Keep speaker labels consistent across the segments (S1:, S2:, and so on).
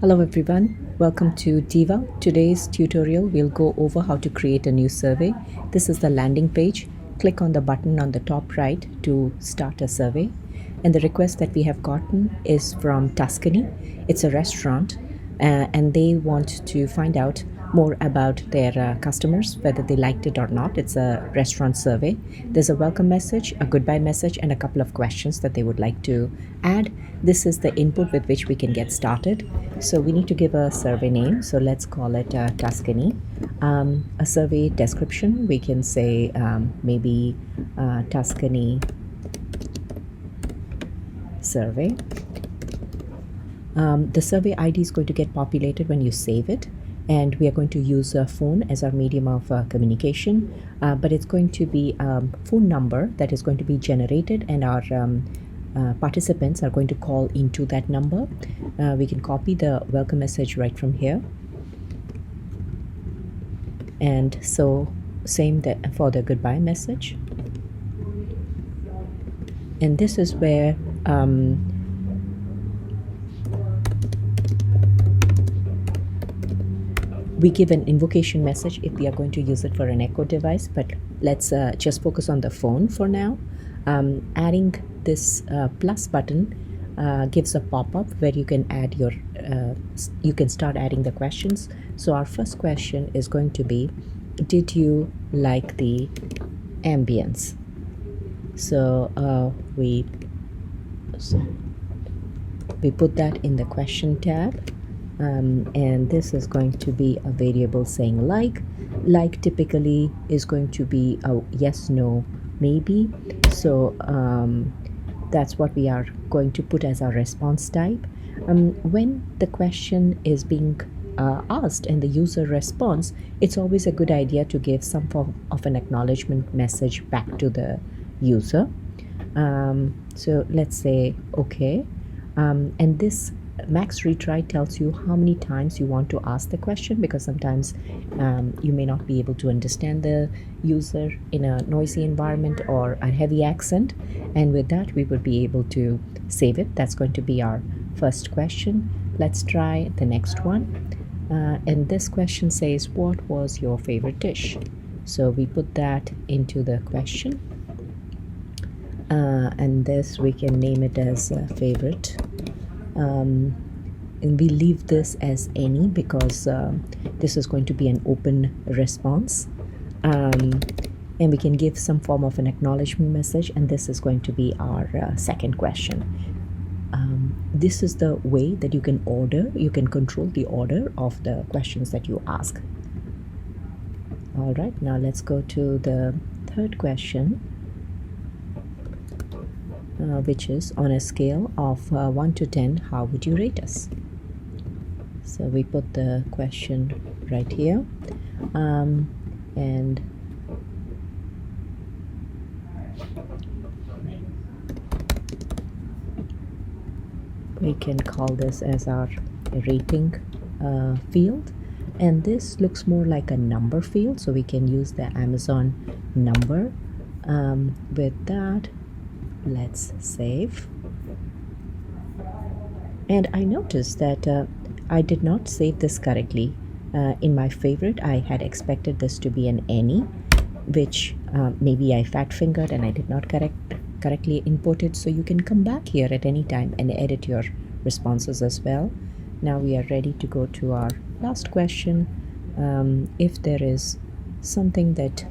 S1: Hello everyone, welcome to Diyva. Today's tutorial we'll go over how to create a new survey. This is the landing page. Click on the button on the top right to start a survey. And the request that we have gotten is from Tuscany. It's a restaurant and they want to find out more about their customers, whether they liked it or not. It's a restaurant survey. There's a welcome message, a goodbye message, and a couple of questions that they would like to add. This is the input with which we can get started. So we need to give a survey name. So let's call it Tuscany. A survey description, we can say maybe Tuscany survey. The survey ID is going to get populated when you save it, and we are going to use a phone as our medium of communication, but it's going to be a phone number that is going to be generated, and our participants are going to call into that number. We can copy the welcome message right from here, and so same for the goodbye message. And this is where we give an invocation message if we are going to use it for an echo device, but let's just focus on the phone for now. Adding this plus button gives a pop-up where you can add your you can start adding the questions. So our first question is going to be, did you like the ambience? So we put that in the question tab. And this is going to be a variable saying like typically is going to be a yes, no, maybe. So that's what we are going to put as our response type. When the question is being asked and the user responds, it's always a good idea to give some form of an acknowledgement message back to the user. So let's say okay, and this max retry tells you how many times you want to ask the question, because sometimes you may not be able to understand the user in a noisy environment or a heavy accent, and with that we would be able to save it. That's going to be our first question. Let's try the next one, and this question says, what was your favorite dish? So we put that into the question, and this we can name it as favorite. And we leave this as any because this is going to be an open response, and we can give some form of an acknowledgement message, and this is going to be our second question. This is the way that you can control the order of the questions that you ask. All right, now let's go to the third question, which is, on a scale of 1 to 10, how would you rate us? So we put the question right here, and we can call this as our rating field, and this looks more like a number field, so we can use the Amazon number. With that, let's save. And I noticed that I did not save this correctly. In my favorite, I had expected this to be an any, which maybe I fat fingered and I did not correctly input it. So you can come back here at any time and edit your responses as well. Now we are ready to go to our last question. If there is something that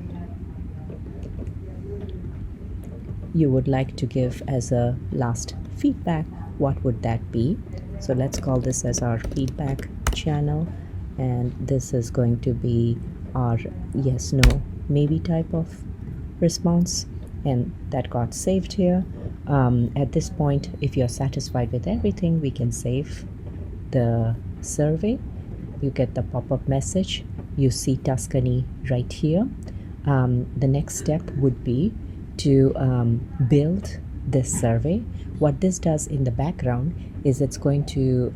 S1: you would like to give as a last feedback, what would that be? So let's call this as our feedback channel, and this is going to be our yes, no, maybe type of response, and that got saved here. At this point, if you're satisfied with everything, we can save the survey. You get the pop-up message, you see Tuscany right here. The next step would be to build this survey. What this does in the background is it's going to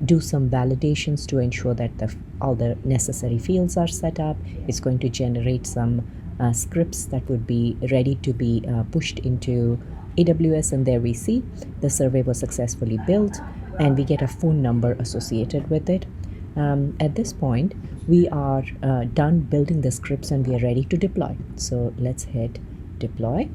S1: do some validations to ensure that all the necessary fields are set up. It's going to generate some scripts that would be ready to be pushed into AWS, and there we see the survey was successfully built. and we get a phone number associated with it. At this point, we are done building the scripts and we are ready to deploy. So let's hit deploy.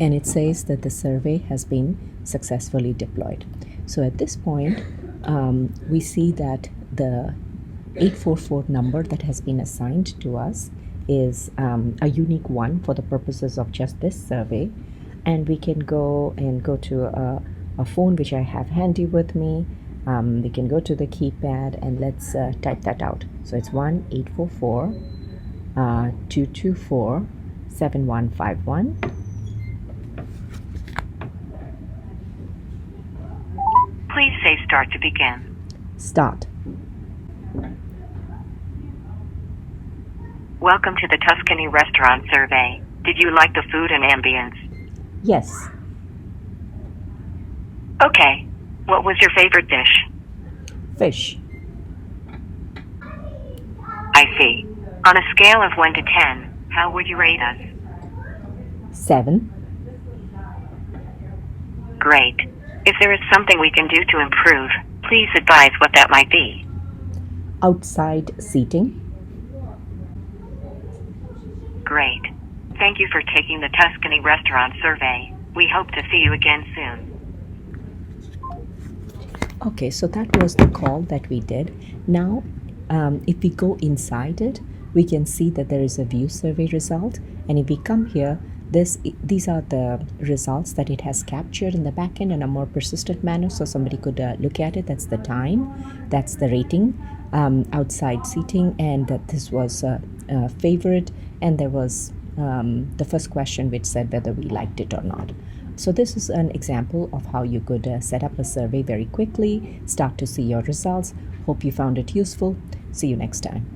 S1: And it says that the survey has been successfully deployed. So at this point, we see that the 844 number that has been assigned to us is a unique one for the purposes of just this survey. And we can go to a phone which I have handy with me. We can go to the keypad and let's type that out. So it's 1-844-224-7151.
S2: Please say start to begin.
S1: Start.
S2: Welcome to the Tuscany restaurant survey. Did you like the food and ambience?
S1: Yes.
S2: Okay. What was your favorite dish?
S1: Fish.
S2: I see. On a scale of 1 to 10, how would you rate us?
S1: 7.
S2: Great. If there is something we can do to improve, please advise what that might be.
S1: Outside seating.
S2: Great. Thank you for taking the Tuscany restaurant survey. We hope to see you again soon.
S1: Okay, so that was the call that we did. Now, if we go inside it, we can see that there is a view survey result. And if we come here, these are the results that it has captured in the backend in a more persistent manner, so somebody could look at it. That's the time, that's the rating, outside seating, and that this was a favorite, and there was the first question which said whether we liked it or not. So this is an example of how you could set up a survey very quickly, start to see your results. Hope you found it useful. See you next time.